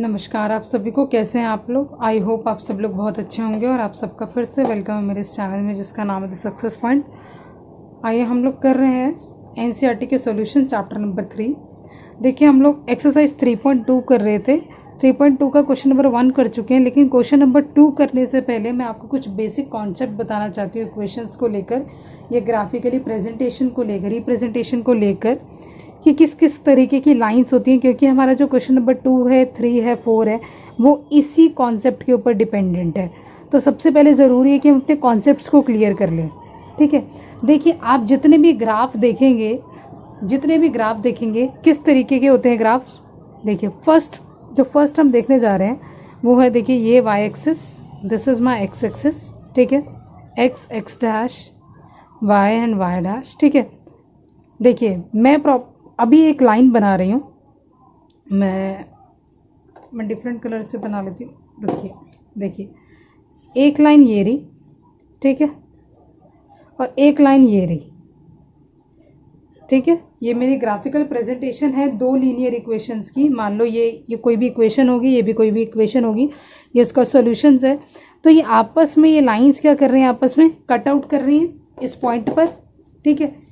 नमस्कार आप सभी को। कैसे हैं आप लोग? आई होप आप सब लोग बहुत अच्छे होंगे और आप सबका फिर से वेलकम है मेरे इस चैनल में जिसका नाम है द सक्सेस पॉइंट। आइए हम लोग कर रहे हैं एनसीईआरटी के सॉल्यूशन चैप्टर नंबर 3। देखिए हम लोग एक्सरसाइज 3.2 कर रहे थे। 3.2 का क्वेश्चन नंबर 1 कर चुके हैं, लेकिन क्वेश्चन नंबर 2 करने से पहले मैं आपको कुछ बेसिक कॉन्सेप्ट बताना चाहती हूँ इक्वेशंस को लेकर, ये ग्राफिकली प्रेजेंटेशन को लेकर, रिप्रेजेंटेशन को लेकर कि किस किस तरीके की लाइंस होती हैं, क्योंकि हमारा जो क्वेश्चन नंबर 2 है, 3 है, 4 है, वो इसी कॉन्सेप्ट के ऊपर डिपेंडेंट है। तो सबसे पहले ज़रूरी है कि हम अपने कॉन्सेप्ट्स को क्लियर कर लें। ठीक है, देखिए आप जितने भी ग्राफ देखेंगे किस तरीके के होते हैं ग्राफ्स। देखिए फर्स्ट हम देखने जा रहे हैं वो है, देखिए ये Y axis, this is my X axis. ठीक है, X dash, Y and Y dash. ठीक है, देखिए मैं अभी एक लाइन बना रही हूँ, मैं डिफरेंट कलर से बना लेती हूँ। रुकिए, देखिए एक लाइन ये रही, ठीक है, और एक लाइन ये रही। ठीक है, ये मेरी ग्राफिकल प्रेजेंटेशन है दो लीनियर इक्वेशंस की। मान लो ये कोई भी इक्वेशन होगी, ये भी कोई भी इक्वेशन होगी, ये इसका सॉल्यूशंस है। तो ये आपस में, ये लाइंस क्या कर रही हैं, आपस में कट आउट कर रही हैं इस पॉइंट पर। ठीक है,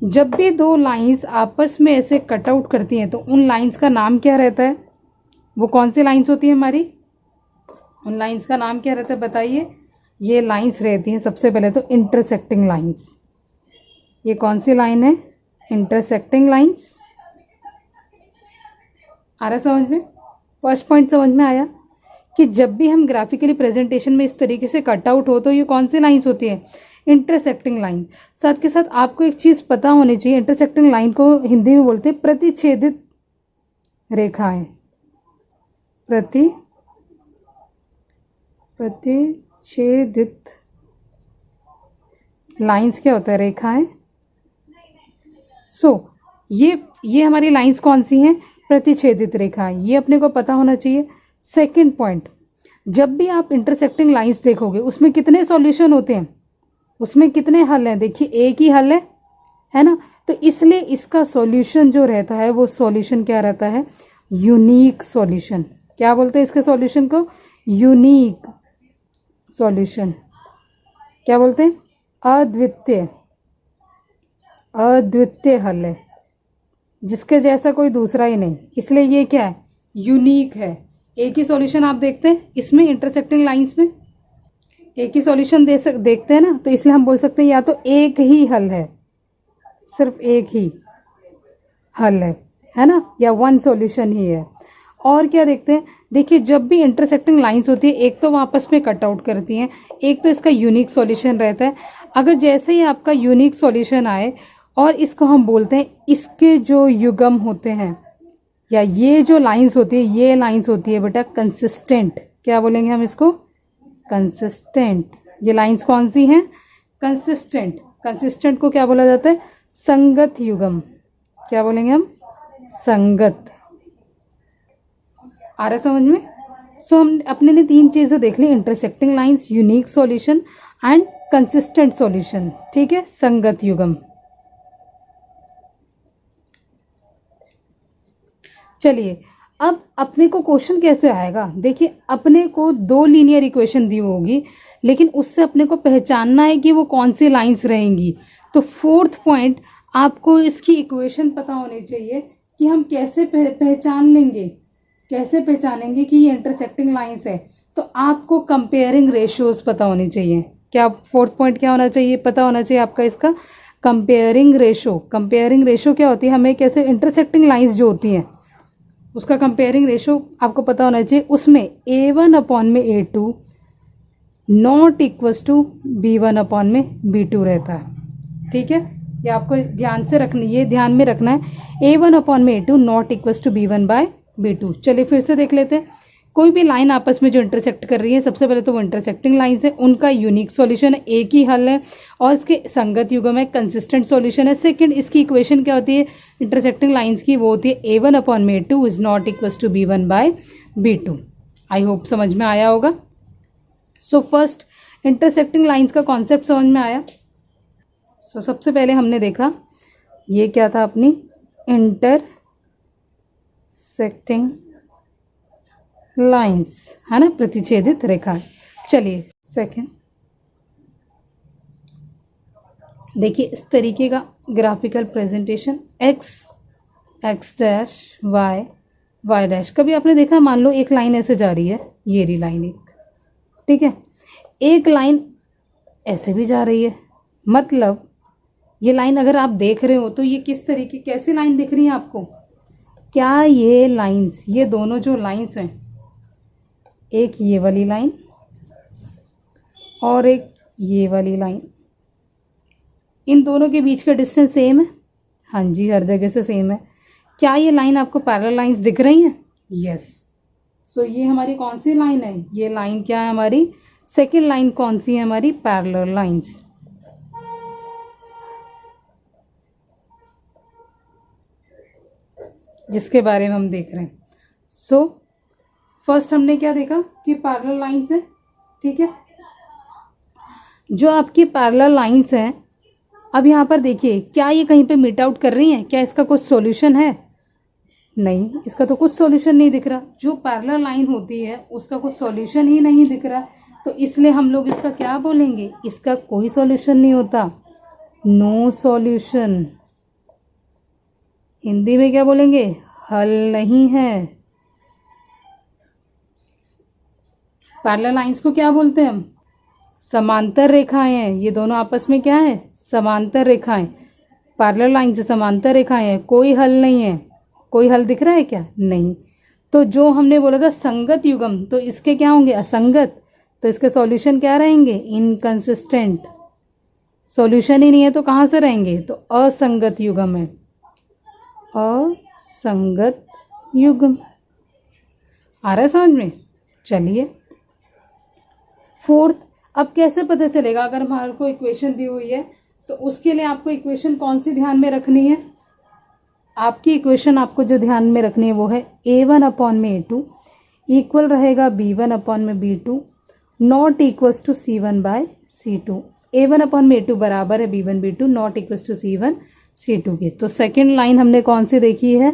जब भी दो लाइंस आपस में ऐसे कट आउट करती हैं तो उन लाइंस का नाम क्या रहता है? वो कौन सी लाइंस होती है हमारी? उन लाइंस का नाम क्या रहता है बताइए? ये लाइंस रहती हैं सबसे पहले तो इंटरसेक्टिंग लाइंस। ये कौन सी लाइन है? Intersecting lines. आ रहा समझ में? फर्स्ट पॉइंट समझ में आया कि जब भी हम ग्राफिकली प्रेजेंटेशन में इस तरीके से कट आउट हो तो ये कौन सी लाइंस होती है? Intersecting line. साथ के साथ आपको एक चीज़ पता होनी चाहिए, इंटरसेक्टिंग लाइन को हिंदी में बोलते हैं प्रतिच्छेदित रेखाएं। प्रतिच्छेदित लाइंस क्या होता है? रेखाएं। ये हमारी लाइंस कौन सी हैं? प्रतिच्छेदित रेखाएं। ये अपने को पता होना चाहिए। सेकंड पॉइंट, जब भी आप इंटरसेक्टिंग लाइंस देखोगे उसमें कितने सॉल्यूशन होते हैं, उसमें कितने हल हैं? देखिए एक ही हल है ना। तो इसलिए इसका सॉल्यूशन जो रहता है वो सॉल्यूशन क्या रहता है? Unique solution. क्या बोलते हैं इसके सॉल्यूशन को? Unique solution. क्या बोलते हैं? अद्वितीय हल है, जिसके जैसा कोई दूसरा ही नहीं, इसलिए ये क्या है? यूनिक है। एक ही सॉल्यूशन आप देखते हैं इसमें, इंटरसेक्टिंग लाइंस में एक ही सॉल्यूशन देखते हैं ना, तो इसलिए हम बोल सकते हैं या तो एक ही हल है, सिर्फ एक ही हल है ना, या वन सॉल्यूशन ही है। और क्या देखते हैं? देखिए जब भी इंटरसेक्टिंग लाइंस होती है, एक तो वो आपस में कट आउट करती हैं, एक तो इसका यूनिक सॉल्यूशन रहता है। अगर जैसे ही आपका यूनिक सॉल्यूशन आए और इसको हम बोलते हैं, इसके जो युग्म होते हैं या ये जो लाइंस होती है, ये लाइंस होती है बेटा कंसिस्टेंट। क्या बोलेंगे हम इसको? कंसिस्टेंट। ये लाइंस कौन सी हैं? कंसिस्टेंट। कंसिस्टेंट को क्या बोला जाता है? संगत युग्म। क्या बोलेंगे हम? संगत। आ रहा समझ में? सो हम अपने ने तीन चीजें देख ली, intersecting lines, unique solution and consistent solution. ठीक है, संगत युग्म। चलिए अब अपने को क्वेश्चन कैसे आएगा? देखिए अपने को दो लीनियर इक्वेशन दी होगी, लेकिन उससे अपने को पहचानना है कि वो कौन सी लाइंस रहेंगी। तो फोर्थ पॉइंट, आपको इसकी इक्वेशन पता होनी चाहिए कि हम कैसे पहचान लेंगे, कैसे पहचानेंगे कि ये इंटरसेक्टिंग लाइंस है। तो आपको कंपेयरिंग रेशियोज पता होनी चाहिए। क्या फोर्थ पॉइंट क्या होना चाहिए? पता होना चाहिए आपका इसका कंपेयरिंग रेशो। कंपेयरिंग रेशो क्या होती है? हमें कैसे इंटरसेक्टिंग लाइंस जो होती हैं उसका कंपेयरिंग रेशो आपको पता होना चाहिए। उसमें A1/A2 not equals to B1/B2 रहता है। ठीक है, ये आपको ध्यान में रखना है। A1/A2 not equals to B1/B2। चलिए फिर से देख लेते हैं। कोई भी लाइन आपस में जो इंटरसेक्ट कर रही है, सबसे पहले तो वो इंटरसेक्टिंग लाइंस है, उनका यूनिक सॉल्यूशन है, एक ही हल है और इसके संगत युग्म है, कंसिस्टेंट सॉल्यूशन है। सेकंड, इसकी इक्वेशन क्या होती है इंटरसेक्टिंग लाइंस की? वो होती है A1/A2 is not equals to B1/B2। I hope समझ में आया होगा। सो फर्स्ट इंटरसेक्टिंग लाइंस का कॉन्सेप्ट समझ में आया। सो सबसे पहले हमने देखा ये क्या था अपनी इंटरसेक्टिंग लाइंस, है ना, प्रतिच्छेदित रेखाएं। चलिए सेकंड देखिए, इस तरीके का graphical presentation X dash Y dash. कभी आपने देखा, मान लो एक लाइन ऐसे जा रही है, ये रही लाइन एक, ठीक है, एक लाइन ऐसे भी जा रही है, मतलब ये लाइन अगर आप देख रहे हो तो ये किस तरीके, कैसी लाइन दिख रही है आपको? क्या ये लाइंस, ये दोनों जो लाइंस हैं, एक ये वाली लाइन और एक ये वाली लाइन, इन दोनों के बीच का डिस्टेंस सेम है? हाँ जी, हर जगह से सेम है। क्या ये लाइन आपको पैरेलल लाइंस दिख रही हैं? यस। सो ये हमारी कौन सी लाइन है? ये लाइन क्या है हमारी? सेकेंड लाइन कौन सी है हमारी? Parallel lines. जिसके बारे में हम देख रहे हैं। सो फर्स्ट हमने क्या देखा कि पैरेलल लाइंस है, ठीक है। जो आपकी पैरेलल लाइंस हैं, अब यहाँ पर देखिए, क्या ये कहीं पे मीट आउट कर रही हैं? क्या इसका कुछ सॉल्यूशन है? नहीं, इसका तो कुछ सॉल्यूशन नहीं दिख रहा। जो पैरेलल लाइन होती है उसका कुछ सॉल्यूशन ही नहीं दिख रहा, तो इसलिए हम लोग इसका क्या बोलेंगे? इसका कोई सॉल्यूशन नहीं होता, नो सॉल्यूशन। हिंदी में क्या बोलेंगे? हल नहीं है। पैरेलल लाइंस को क्या बोलते हैं हम? समांतर रेखाएं हैं। ये दोनों आपस में क्या है? समांतर रेखाएं। पैरेलल लाइन से समांतर रेखाएं हैं, कोई हल नहीं है। कोई हल दिख रहा है क्या? नहीं। तो जो हमने बोला था संगत युग्म, तो इसके क्या होंगे? असंगत। तो इसके सॉल्यूशन क्या रहेंगे? इनकंसिस्टेंट। सॉल्यूशन ही नहीं है तो कहाँ से रहेंगे? तो असंगत युग्म है, असंगत युग्म। आ रहा है समझ में? चलिए फोर्थ, अब कैसे पता चलेगा अगर हमारे को इक्वेशन दी हुई है तो उसके लिए आपको इक्वेशन कौन सी ध्यान में रखनी है? आपकी इक्वेशन आपको जो ध्यान में रखनी है वो है a1/a2 इक्वल रहेगा b1/b2 not equals to c1/c2। a1/a2 बराबर है b1/b2 not equals to c1/c2 के। तो सेकेंड लाइन हमने कौन सी देखी है?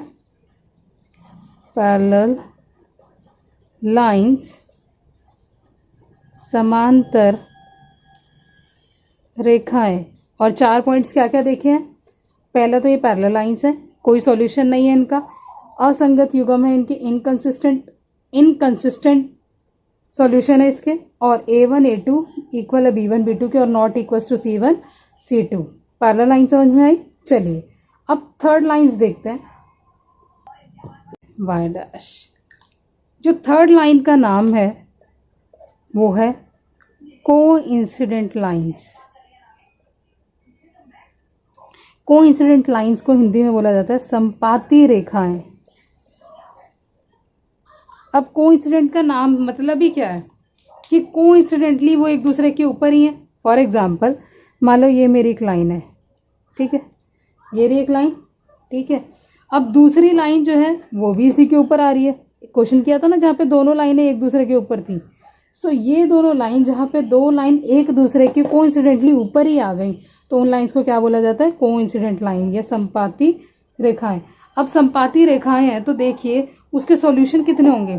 पैरेलल लाइंस, समांतर रेखाएं। और 4 पॉइंट्स क्या क्या देखे हैं? पहला तो ये पैरेलल लाइंस है, कोई सॉल्यूशन नहीं है इनका, असंगत युग्म है इनके, इनकंसिस्टेंट सॉल्यूशन है इसके, और a1/a2 इक्वल है b1/b2 के और not equals to c1/c2। Parallel line समझ में आई? चलिए अब थर्ड लाइंस देखते हैं, y डैश। जो थर्ड लाइन का नाम है वो है कोइंसिडेंट लाइंस। कोइंसिडेंट लाइंस को हिंदी में बोला जाता है संपाती रेखाएं। अब कोइंसिडेंट का नाम मतलब ही क्या है? कि कोइंसिडेंटली वो एक दूसरे के ऊपर ही है। फॉर एग्जाम्पल, मान लो ये मेरी एक लाइन है, ठीक है, ये रही एक लाइन, ठीक है। अब दूसरी लाइन जो है वो भी इसी के ऊपर आ रही है। क्वेश्चन किया था ना जहाँ पे दोनों लाइनें एक दूसरे के ऊपर थी। सो ये दोनों लाइन, जहाँ पे दो लाइन एक दूसरे के कोइंसिडेंटली ऊपर ही आ गई, तो उन लाइंस को क्या बोला जाता है? कोइंसिडेंट लाइन या संपाती रेखाएं। अब संपाती रेखाएं हैं तो देखिए उसके सॉल्यूशन कितने होंगे?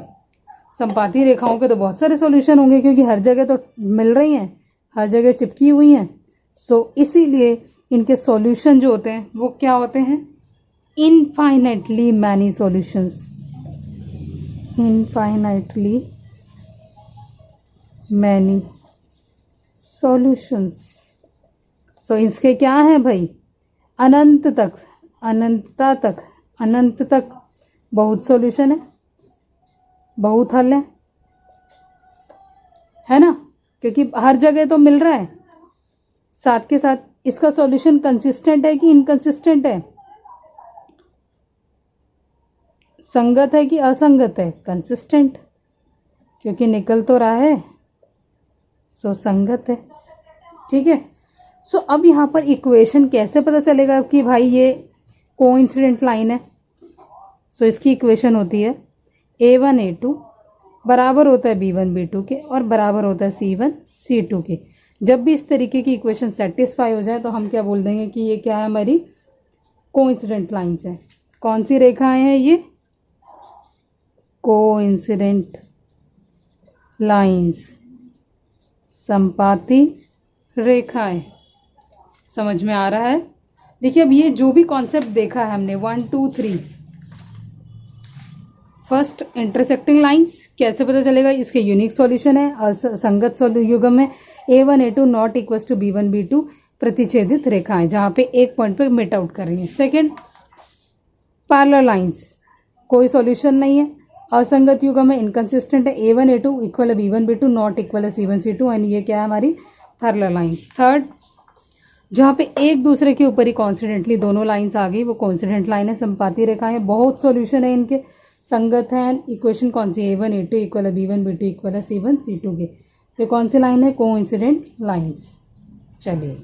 संपाती रेखाओं के तो बहुत सारे सॉल्यूशन होंगे, क्योंकि हर जगह तो मिल रही हैं, हर जगह चिपकी हुई हैं। सो इसीलिए इनके सॉल्यूशन जो होते हैं वो क्या होते हैं? Infinitely many solutions, infinitely many solutions. So इसके क्या है भाई? अनंत तक, अनंतता तक, अनंत तक बहुत सॉल्यूशन है, बहुत हल है ना, क्योंकि हर जगह तो मिल रहा है। साथ के साथ इसका सॉल्यूशन कंसिस्टेंट है कि इनकंसिस्टेंट है? संगत है कि असंगत है? कंसिस्टेंट, क्योंकि निकल तो रहा है, सो संगत है, ठीक है। सो अब यहाँ पर इक्वेशन कैसे पता चलेगा कि भाई ये कोइंसिडेंट लाइन है? सो इसकी इक्वेशन होती है a1/a2 बराबर होता है b1/b2 के और बराबर होता है c1/c2 के। जब भी इस तरीके की इक्वेशन सेटिस्फाई हो जाए तो हम क्या बोल देंगे कि ये क्या है? हमारी कोइंसिडेंट लाइंस है। कौन सी रेखाएं हैं ये? कोइंसिडेंट लाइंस, संपाती रेखाएं। समझ में आ रहा है? देखिए अब ये जो भी कॉन्सेप्ट देखा है हमने 1 2 3, फर्स्ट इंटरसेक्टिंग लाइंस कैसे पता चलेगा, इसके यूनिक सॉल्यूशन है असंगत युग्म में A1 A2 not equal to B1 B2 प्रतिच्छेदित रेखाएं जहां पे एक पॉइंट पे मिट आउट कर रही है। सेकंड पैरेलल लाइंस, कोई सॉल्यूशन नहीं है, असंगत युग्म है, इनकंसिस्टेंट है, A1 A2 इक्वल है B1 B2 नॉट इक्वल है C1 C2 एंड ये क्या है हमारी पैरेलल लाइंस। थर्ड जहाँ पे एक दूसरे के ऊपर ही कॉन्सिडेंटली दोनों लाइंस आ गई वो कॉन्सिडेंट लाइन है, संपाती रेखाएं, बहुत सॉल्यूशन है इनके, संगत है। इक्वेशन कौन सी A1 A2 इक्वल है B1 B2 इक्वल है C1 C2 के, ये कौन सी लाइन है, कोइंसिडेंट लाइंस। चलिए